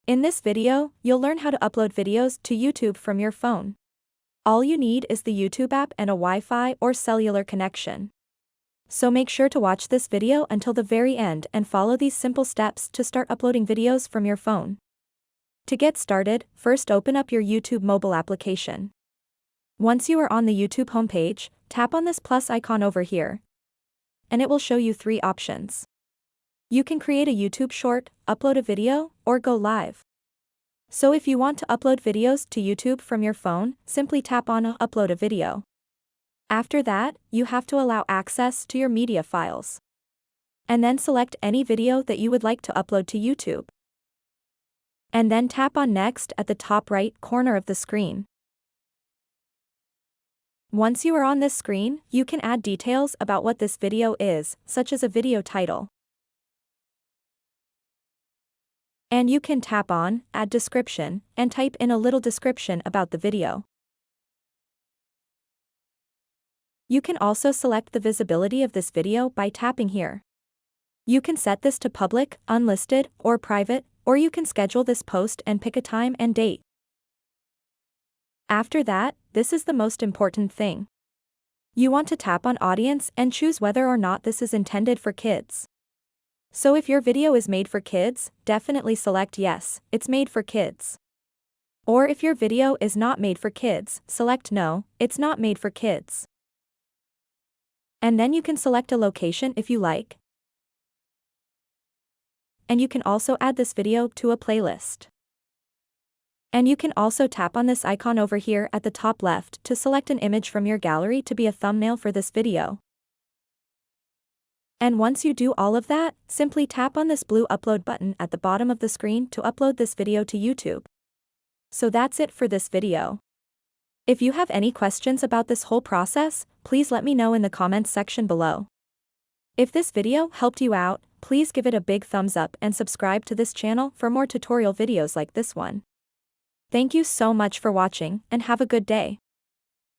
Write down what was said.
In this video, you'll learn how to upload videos to YouTube from your phone. All you need is the YouTube app and a Wi-Fi or cellular connection. So make sure to watch this video until the very end and follow these simple steps to start uploading videos from your phone. To get started, first open up your YouTube mobile application. Once you are on the YouTube homepage, tap on this plus icon over here, and it will show you 3 options. You can create a YouTube short, upload a video, or go live. So if you want to upload videos to YouTube from your phone, simply tap on Upload a Video. After that, you have to allow access to your media files. And then select any video that you would like to upload to YouTube. And then tap on Next at the top right corner of the screen. Once you are on this screen, you can add details about what this video is, such as a video title. And you can tap on Add Description and type in a little description about the video. You can also select the visibility of this video by tapping here. You can set this to public, unlisted, or private, or you can schedule this post and pick a time and date. After that, this is the most important thing. You want to tap on Audience and choose whether or not this is intended for kids. So if your video is made for kids, definitely select Yes, it's made for kids. Or if your video is not made for kids, select No, it's not made for kids. And then you can select a location if you like. And you can also add this video to a playlist. And you can also tap on this icon over here at the top left to select an image from your gallery to be a thumbnail for this video. And once you do all of that, simply tap on this blue upload button at the bottom of the screen to upload this video to YouTube. So that's it for this video. If you have any questions about this whole process, please let me know in the comments section below. If this video helped you out, please give it a big thumbs up and subscribe to this channel for more tutorial videos like this one. Thank you so much for watching and have a good day.